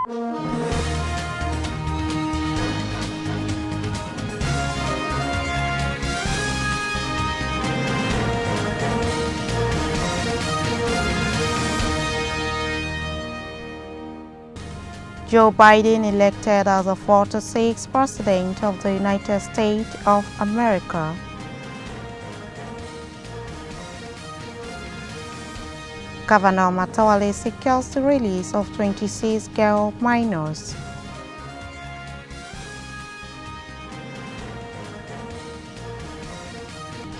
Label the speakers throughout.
Speaker 1: Joe Biden elected as the 46th President of the United States of America. Governor MATAWALLE secures the release of 26 girl minors.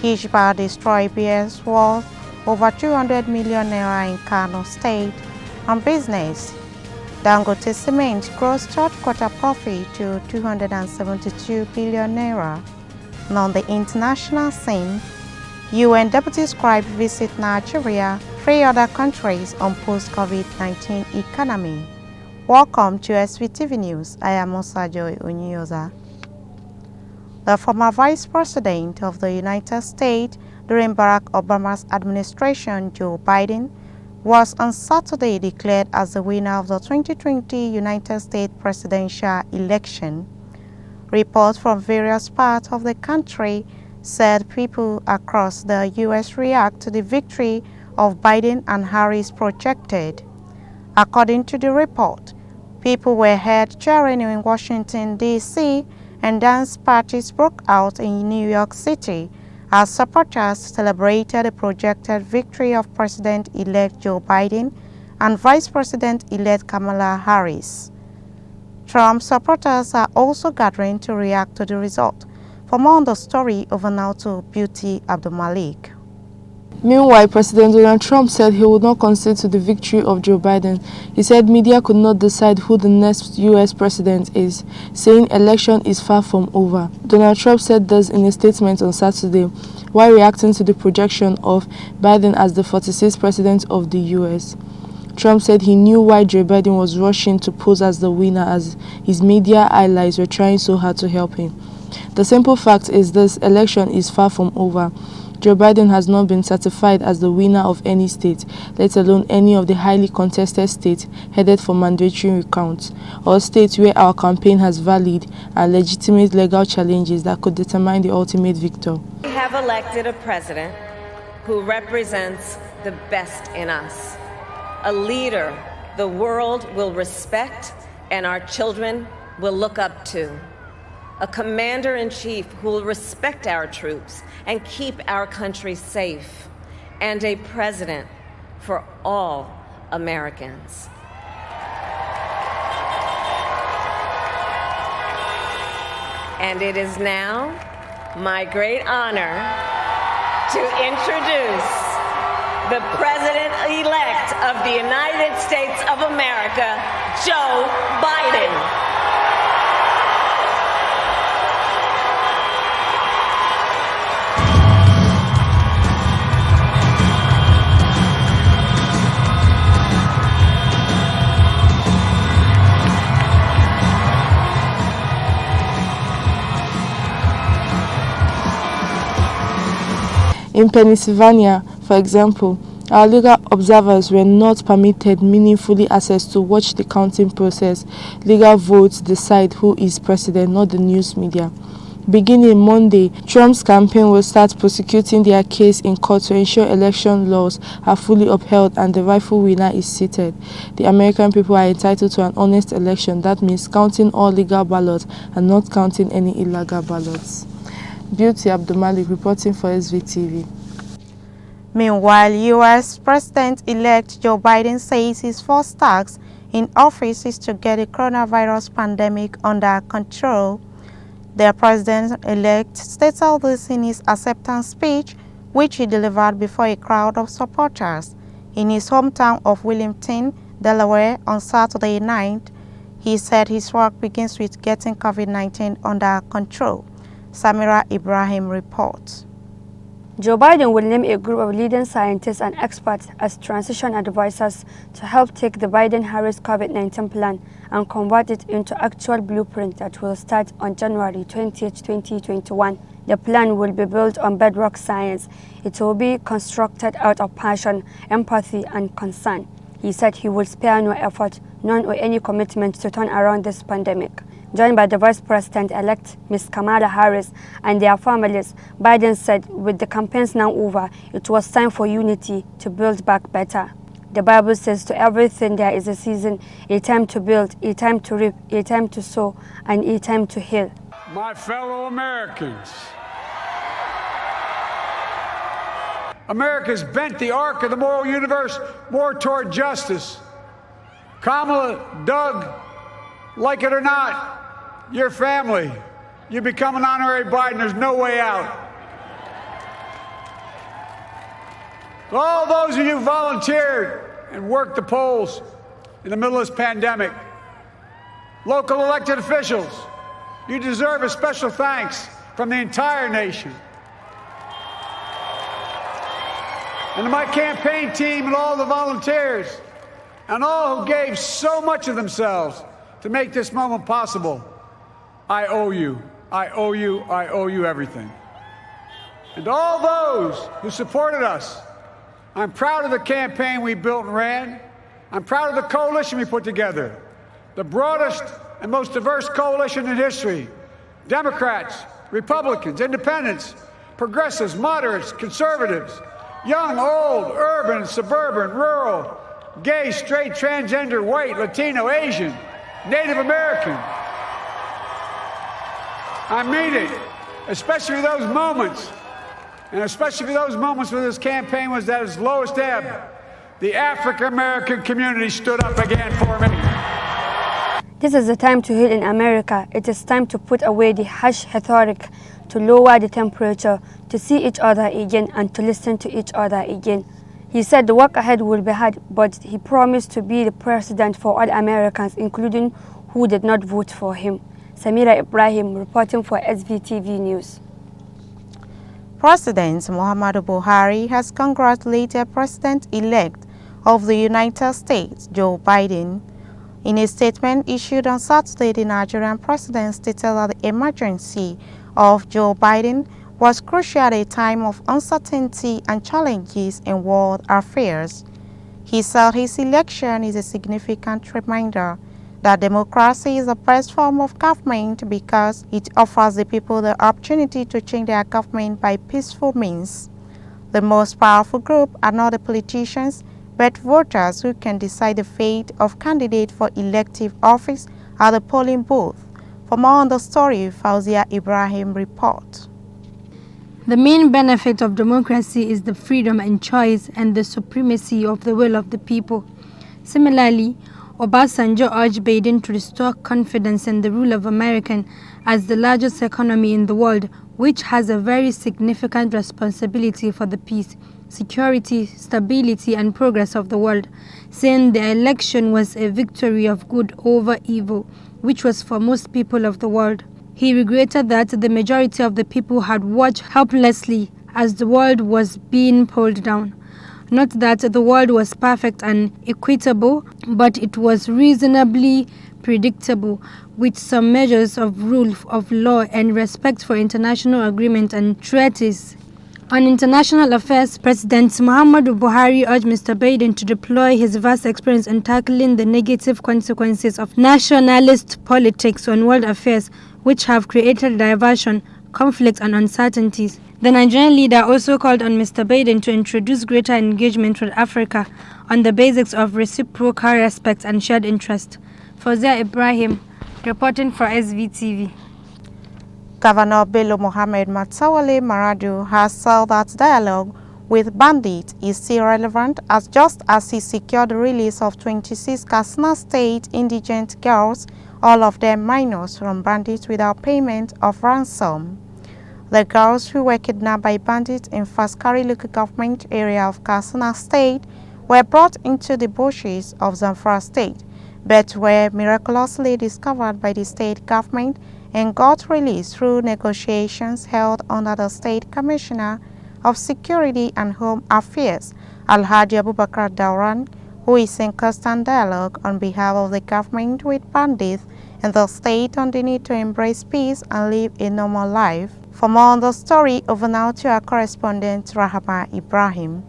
Speaker 1: Hijba destroy BS worth over 200 million naira in Kano State on business. Dangote Cement gross third quarter profit to 272 billion naira. And on the international scene, UN Deputy Scribe visit Nigeria, 3 other countries on post-COVID-19 economy. Welcome to Svtv News. I am Joy Onyoza. The former Vice President of the United States during Barack Obama's administration, Joe Biden, was on Saturday declared as the winner of the 2020 United States presidential election. Reports from various parts of the country said people across the U.S. react to the victory of Biden and Harris projected. According to the report, people were heard cheering in Washington, D.C., and dance parties broke out in New York City as supporters celebrated the projected victory of President-elect Joe Biden and Vice President-elect Kamala Harris. Trump supporters are also gathering to react to the result. For more on the story, over now to Beauty Abdulmalik.
Speaker 2: Meanwhile, President Donald Trump said he would not concede to the victory of Joe Biden. He said media could not decide who the next U.S. president is, saying election is far from over. Donald Trump said this in a statement on Saturday while reacting to the projection of Biden as the 46th president of the U.S. Trump said he knew why Joe Biden was rushing to pose as the winner, as his media allies were trying so hard to help him. The simple fact is this election is far from over. Joe Biden has not been certified as the winner of any state, let alone any of the highly contested states headed for mandatory recounts, or states where our campaign has valid and legitimate legal challenges that could determine the ultimate victor.
Speaker 3: We have elected a president who represents the best in us, a leader the world will respect and our children will look up to. A commander-in-chief who will respect our troops and keep our country safe, and a president for all Americans. And it is now my great honor to introduce the President-elect of the United States of America, Joe Biden.
Speaker 2: In Pennsylvania, for example, our legal observers were not permitted meaningfully access to watch the counting process. Legal votes decide who is president, not the news media. Beginning Monday, Trump's campaign will start prosecuting their case in court to ensure election laws are fully upheld and the rightful winner is seated. The American people are entitled to an honest election. That means counting all legal ballots and not counting any illegal ballots. Beauty Abdulmalik reporting for Svtv.
Speaker 1: Meanwhile, U.S. President-elect Joe Biden says his first task in office is to get the coronavirus pandemic under control. The president-elect stated this in his acceptance speech, which he delivered before a crowd of supporters in his hometown of Wilmington, Delaware, on Saturday night. He said his work begins with getting COVID-19 under control. Samira Ibrahim reports.
Speaker 4: Joe Biden will name a group of leading scientists and experts as transition advisors to help take the Biden-Harris COVID-19 plan and convert it into actual blueprint that will start on January 20, 2021. The plan will be built on bedrock science. It will be constructed out of passion, empathy, and concern. He said he will spare no effort none or any commitment to turn around this pandemic. Joined by the Vice President-elect Ms. Kamala Harris and their families, Biden said with the campaigns now over, it was time for unity to build back better. The Bible says to everything there is a season, a time to build, a time to reap, a time to sow, and a time to heal.
Speaker 5: My fellow Americans, America's bent the arc of the moral universe more toward justice. Kamala, Doug, like it or not, your family, you become an honorary Biden, there's no way out. All those of you who volunteered and worked the polls in the middle of this pandemic, local elected officials, you deserve a special thanks from the entire nation. And to my campaign team and all the volunteers and all who gave so much of themselves to make this moment possible, I owe you. I owe you. I owe you everything. And to all those who supported us, I'm proud of the campaign we built and ran. I'm proud of the coalition we put together, the broadest and most diverse coalition in history. Democrats, Republicans, independents, progressives, moderates, conservatives, young, old, urban, suburban, rural, gay, straight, transgender, white, Latino, Asian, Native American. I mean it, especially those moments, and especially those moments when this campaign was at its lowest ebb. The African-American community stood up again for me.
Speaker 4: This is the time to heal in America. It is time to put away the harsh rhetoric, to lower the temperature, to see each other again, and to listen to each other again. He said the work ahead will be hard, but he promised to be the president for all Americans, including who did not vote for him. Samira Ibrahim reporting for SVTV News.
Speaker 1: President Muhammadu Buhari has congratulated President-elect of the United States, Joe Biden. In a statement issued on Saturday, the Nigerian president stated that the emergency of Joe Biden was crucial at a time of uncertainty and challenges in world affairs. He said his election is a significant reminder that democracy is the best form of government because it offers the people the opportunity to change their government by peaceful means. The most powerful group are not the politicians, but voters who can decide the fate of candidates for elective office at the polling booth. For more on the story, Fauzia Ibrahim reports.
Speaker 6: The main benefit of democracy is the freedom and choice and the supremacy of the will of the people. Similarly, Obasanjo urged Biden to restore confidence in the rule of America as the largest economy in the world, which has a very significant responsibility for the peace, security, stability, and progress of the world, saying the election was a victory of good over evil, which was for most people of the world. He regretted that the majority of the people had watched helplessly as the world was being pulled down. Not that the world was perfect and equitable, but it was reasonably predictable, with some measures of rule of law and respect for international agreement and treaties. On international affairs, President Muhammadu Buhari urged Mr. Biden to deploy his vast experience in tackling the negative consequences of nationalist politics on world affairs, which have created diversion, conflict, and uncertainties. The Nigerian leader also called on Mr. Biden to introduce greater engagement with Africa on the basis of reciprocal respect and shared interest. Fauzia Ibrahim, reporting for SVTV.
Speaker 1: Governor Bello Mohammed Matawale Maradu has said that dialogue with bandits is still relevant just as he secured the release of 26 Katsina State indigent girls, all of them minors, from bandits without payment of ransom. The girls who were kidnapped by bandits in Faskari local government area of Katsina State were brought into the bushes of Zamfara State, but were miraculously discovered by the state government and got released through negotiations held under the State Commissioner of Security and Home Affairs, Alhaji Abubakar Dauran, who is in constant dialogue on behalf of the government with bandits in the state on the need to embrace peace and live a normal life. For more on the story, over now to our correspondent Rahama Ibrahim.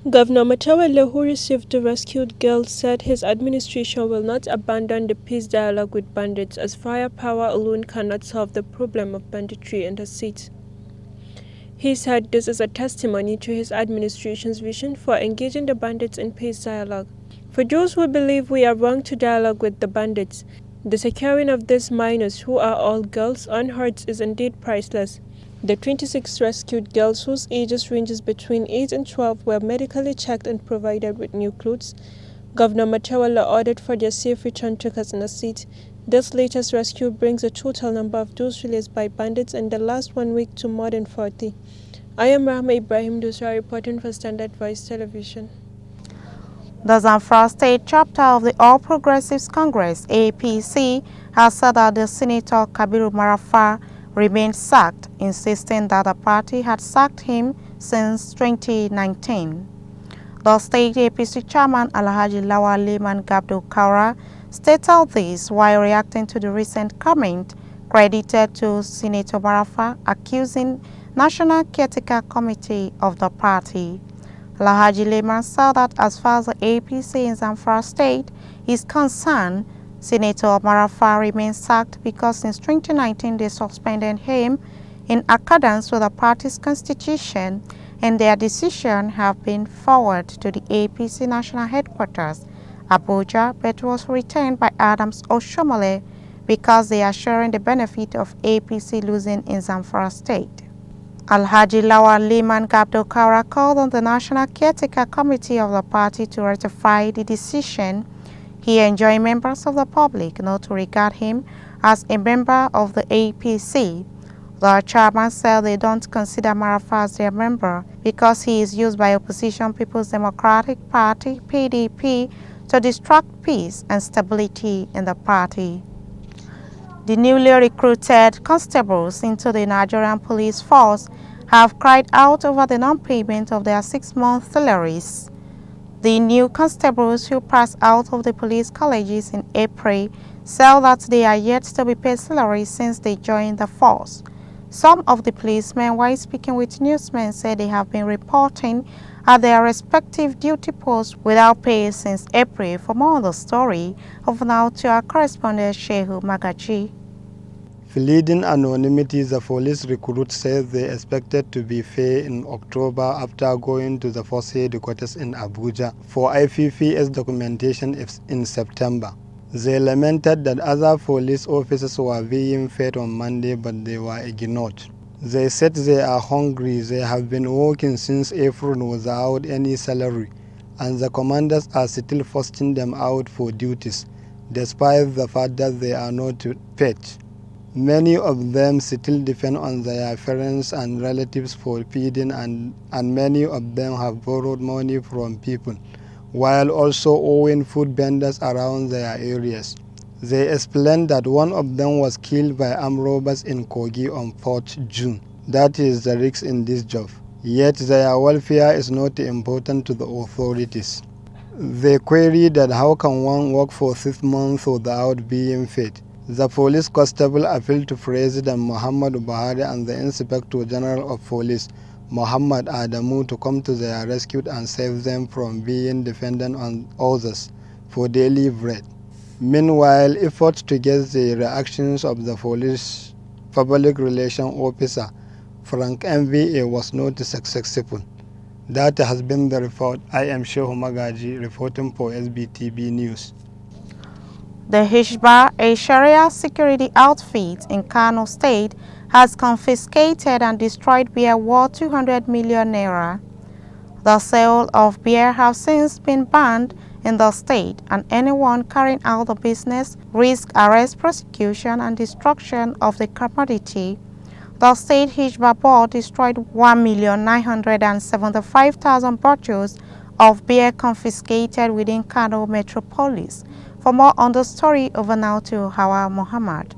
Speaker 7: Governor MATAWALLE, who received the rescued girls, said his administration will not abandon the peace dialogue with bandits, as firepower alone cannot solve the problem of banditry in the state. He said this is a testimony to his administration's vision for engaging the bandits in peace dialogue. For those who believe we are wrong to dialogue with the bandits, the securing of these minors, who are all girls, unhurt is indeed priceless. The 26 rescued girls, whose ages ranges between 8 and 12, were medically checked and provided with new clothes. Governor MATAWALLE ordered for their safe return to Katsina State. This latest rescue brings the total number of those released by bandits in the last 1 week to more than 40. I am Rahma Ibrahim Dusra, reporting for Standard Voice Television.
Speaker 1: The Zamfara State chapter of the All Progressives Congress, APC, has said that the Senator Kabiru Marafa remained sacked, insisting that the party had sacked him since 2019. The state APC chairman Alhaji Lawal Liman Gabdo Kaura stated this while reacting to the recent comment credited to Senator Marafa accusing National Caretaker Committee of the party. Alhaji Liman said that as far as the APC in Zamfara State is concerned, Senator Marafa remains sacked because since 2019 they suspended him in accordance with the party's constitution, and their decision have been forwarded to the APC national headquarters, Abuja, but was retained by Adams Oshomole because they are sharing the benefit of APC losing in Zamfara State. Alhaji Lawal Liman Gabdo Kaura called on the National Caretaker Committee of the party to ratify the decision. He enjoined members of the public not to regard him as a member of the APC. The chairman said they don't consider Marafa as their member because he is used by opposition People's Democratic Party, PDP, to distract peace and stability in the party. The newly recruited constables into the Nigerian police force have cried out over the non-payment of their 6-month salaries. The new constables who passed out of the police colleges in April say that they are yet to be paid salaries since they joined the force. Some of the policemen, while speaking with newsmen, said they have been reporting at their respective duty posts without pay since April. For more on the story, over now to our correspondent Shehu Magaji.
Speaker 8: Pleading anonymity, the police recruit says they expected to be fair in October after going to the force headquarters in Abuja for IFF's documentation in September. They lamented that other police officers were being fed on Monday, but they were ignored. They said they are hungry. They have been working since April without any salary, and the commanders are still forcing them out for duties, despite the fact that they are not paid. Many of them still depend on their parents and relatives for feeding, and many of them have borrowed money from people, while also owing food vendors around their areas. They explained that one of them was killed by armed robbers in Kogi on 4th June. That is the risk in this job. Yet their welfare is not important to the authorities. They queried that how can one work for 6 months without being paid. The police constable appealed to President Muhammadu Buhari and the Inspector General of Police, Muhammad Adamu, to come to their rescue and save them from being dependent on others for daily bread. Meanwhile, efforts to get the reactions of the police public relations officer, Frank MVA, was not successful. That has been the report. I am Shehu Magaji, reporting for SBTV News.
Speaker 1: The Hizbah, a Sharia security outfit in Kano State, has confiscated and destroyed beer worth 200 million naira. The sale of beer has since been banned in the state, and anyone carrying out the business risks arrest, prosecution, and destruction of the commodity. The state Hizbah board destroyed 1,975,000 bottles of beer confiscated within Kano metropolis. For more on the story, over now to Hawa Muhammad.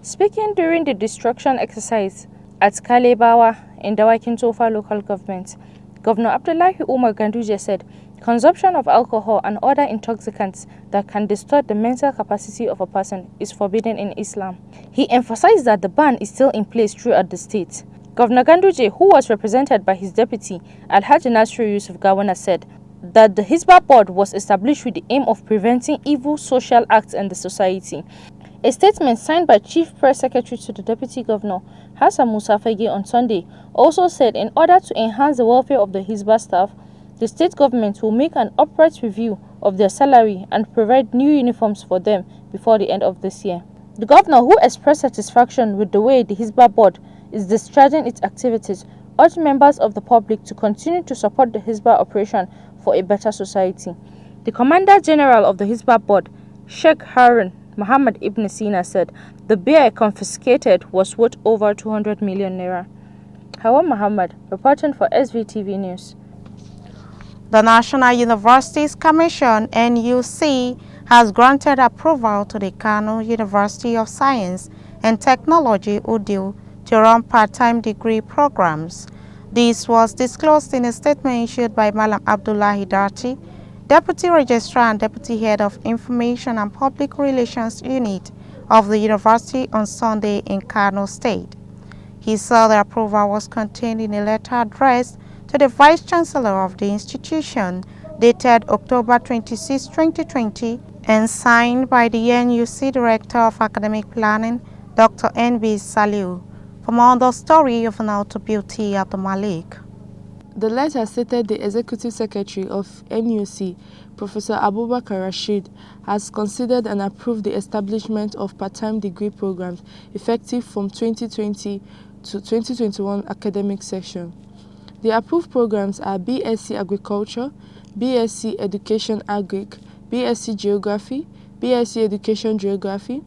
Speaker 9: Speaking during the destruction exercise at Kalebawa in Dawakin Tofa local government, Governor Abdullahi Umar Ganduje said consumption of alcohol and other intoxicants that can distort the mental capacity of a person is forbidden in Islam. He emphasized that the ban is still in place throughout the state. Governor Ganduje, who was represented by his deputy, Alhaji Nasiru Yusuf Gawuna, said that the Hisbah board was established with the aim of preventing evil social acts in the society. A statement signed by Chief Press Secretary to the Deputy Governor, Hassan Musa Fege, on Sunday also said in order to enhance the welfare of the Hisbah staff, the state government will make an upright review of their salary and provide new uniforms for them before the end of this year. The governor, who expressed satisfaction with the way the Hisbah board is discharging its activities, urged members of the public to continue to support the Hisbah operation for a better society. The Commander General of the Hisbah board, Sheikh Harun Muhammad Ibn Sina, said the beer confiscated was worth over 200 million naira. Hawa Muhammad, reporting for SVTV News.
Speaker 1: The National Universities Commission, NUC, has granted approval to the Kano University of Science and Technology, UDIL, to run part-time degree programs. This was disclosed in a statement issued by Malam Abdullahi Darti, Deputy Registrar and Deputy Head of Information and Public Relations Unit of the university on Sunday in Kano State. He said the approval was contained in a letter addressed to the Vice Chancellor of the institution dated October 26, 2020 and signed by the NUC Director of Academic Planning, Dr. N.B. Saliu. For more on the story of Nauto Beauty Abdul Malik.
Speaker 2: The letter stated the Executive Secretary of NUC, Professor Abubakar Rashid, has considered and approved the establishment of part-time degree programs effective from 2020 to 2021 academic session. The approved programs are BSc Agriculture, BSc Education Agric, BSc Geography, BSc Education Geography,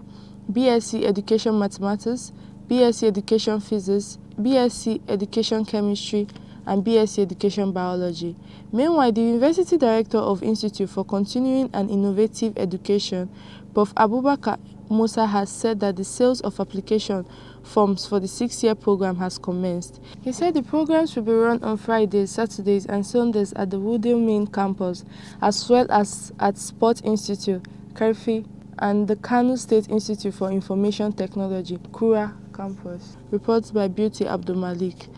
Speaker 2: BSc Education Mathematics, BSc Education Physics, BSc Education Chemistry, and BSc Education Biology. Meanwhile, the University Director of Institute for Continuing and Innovative Education, Prof. Abubakar Musa, has said that the sales of application forms for the 6-year program has commenced. He said the programs will be run on Fridays, Saturdays, and Sundays at the Woodhill main campus, as well as at Sport Institute, Karfi, and the Kano State Institute for Information Technology, Kura campus. Reports by Beauty Abdul Malik.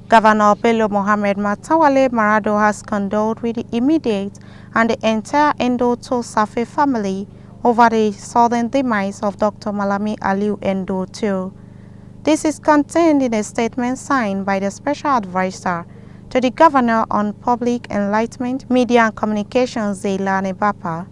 Speaker 1: Governor Bello Mohammed Matawale Marado has condoled with the immediate and the entire Endo-To Safe family over the sudden demise of Dr. Malami Aliu Endo-To. This is contained in a statement signed by the Special Advisor to the Governor on Public Enlightenment, Media and Communications, Zeilani Bapa.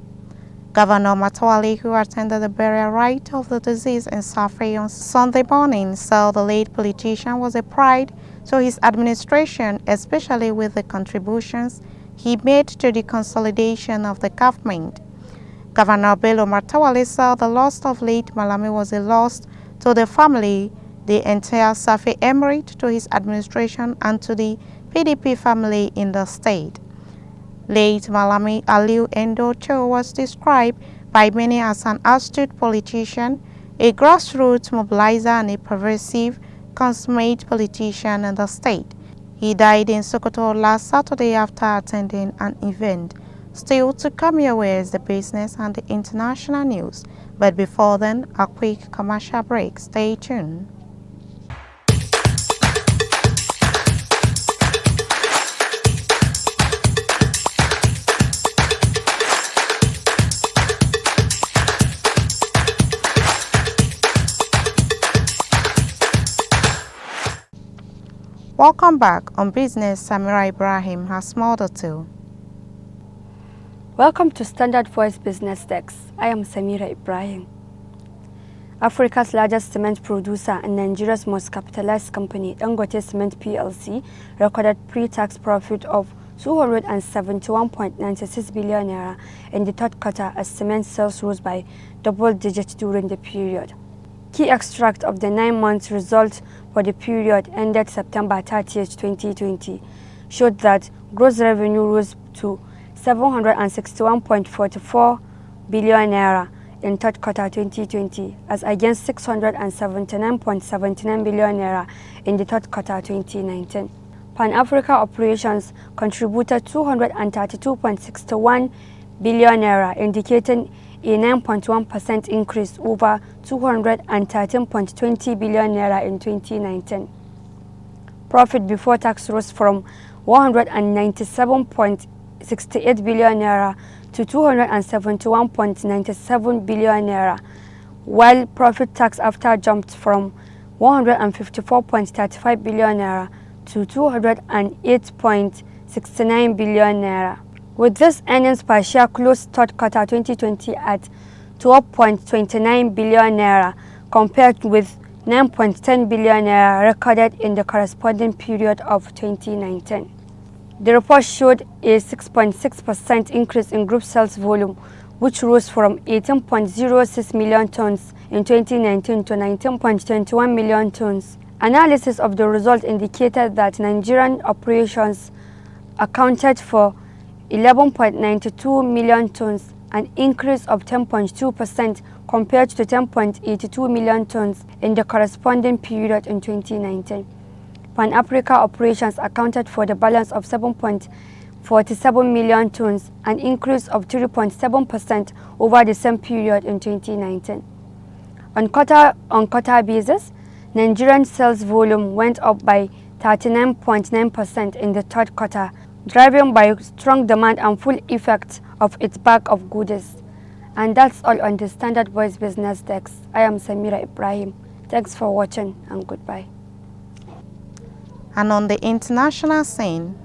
Speaker 1: Governor Matawale, who attended the burial rite of the deceased in Safe on Sunday morning, said the late politician was a pride to his administration, especially with the contributions he made to the consolidation of the government. Governor Bello Matawale said the loss of late Malami was a loss to the family, the entire Safe Emirate, to his administration, and to the PDP family in the state. Late Malami Aliu Endo-To was described by many as an astute politician, a grassroots mobilizer, and a pervasive, consummate politician in the state. He died in Sokoto last Saturday after attending an event. Still to come your way is the business and the international news. But before then, a quick commercial break. Stay tuned. Welcome back on Business. Samira Ibrahim has more detail.
Speaker 4: Welcome to Standard Voice Business Desk. I am Samira Ibrahim. Africa's largest cement producer and Nigeria's most capitalized company, Dangote Cement PLC, recorded pre-tax profit of 271.96 billion naira in the third quarter as cement sales rose by double digits during the period. Key extract of the 9-month result for the period ended September 30, 2020, showed that gross revenue rose to 761.44 billion naira in third quarter 2020, as against 679.79 billion naira in the third quarter 2019. Pan-Africa operations contributed 232.61 billion naira, indicating a 9.1% increase over 213.20 billion naira in 2019. profit before tax rose from 197.68 billion naira to 271.97 billion naira, while profit tax after jumped from 154.35 billion naira to 208.69 billion naira. With this, earnings per share closed third quarter 2020 at 12.29 billion naira compared with 9.10 billion naira recorded in the corresponding period of 2019. The report showed a 6.6% increase in group sales volume, which rose from 18.06 million tons in 2019 to 19.21 million tons. Analysis of the result indicated that Nigerian operations accounted for 11.92 million tons, an increase of 10.2% compared to 10.82 million tons in the corresponding period in 2019. Pan-Africa operations accounted for the balance of 7.47 million tons, an increase of 3.7% over the same period in 2019. On quarter basis, Nigerian sales volume went up by 39.9% in the third quarter, driven by strong demand and full effect of its bag of goodies. And that's all on the Standard Voice Business Desk. I am Samira Ibrahim. Thanks for watching and goodbye.
Speaker 1: And on the international scene,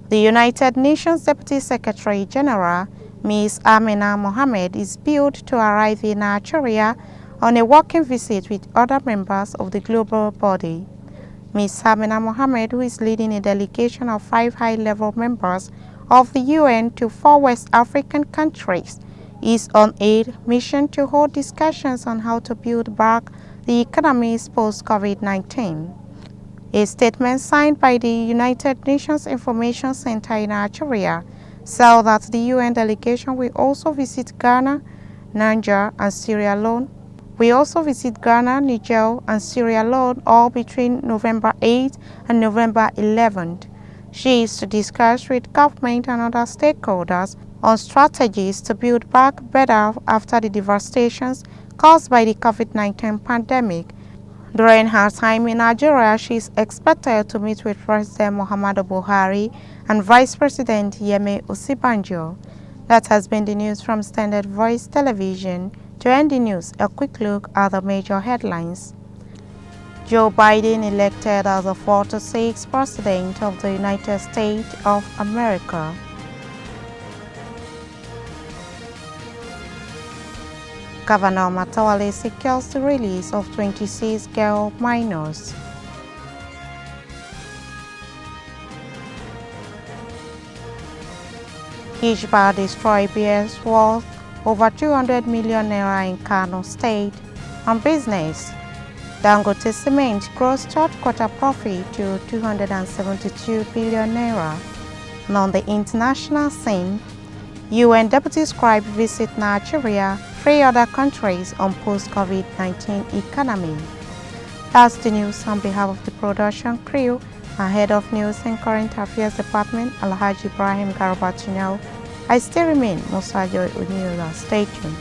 Speaker 1: the United Nations Deputy Secretary General, Ms. Amina Mohammed, is billed to arrive in Nigeria on a working visit with other members of the global body. Ms. Amina Mohammed, who is leading a delegation of 5 high-level members of the UN to 4 West African countries, is on a mission to hold discussions on how to build back the economies post-COVID-19. A statement signed by the United Nations Information Center in Nigeria said that the UN delegation will also visit Ghana, Niger, and Sierra Leone. All between November 8 and November 11th. She is to discuss with government and other stakeholders on strategies to build back better after the devastations caused by the COVID-19 pandemic. During her time in Nigeria, she is expected to meet with President Muhammadu Buhari and Vice President Yemi Osibanjo. That has been the news from Standard Voice Television. To end the news, a quick look at the major headlines. Joe Biden elected as the 46th President of the United States of America. Governor MATAWALLE secures the release of 26 girl minors. Hijba destroy BS worth over 200 million naira in Kano State. And business, Dangote Cement gross third quarter profit to 272 billion naira. And on the international scene, UN Deputy Scribe visit Nigeria, 3 other countries on post-COVID-19 economy. That's the news on behalf of the production crew and Head of News and Current Affairs Department, Alhaji Ibrahim Garba. I still remain Musa Joy Unila. Stay tuned.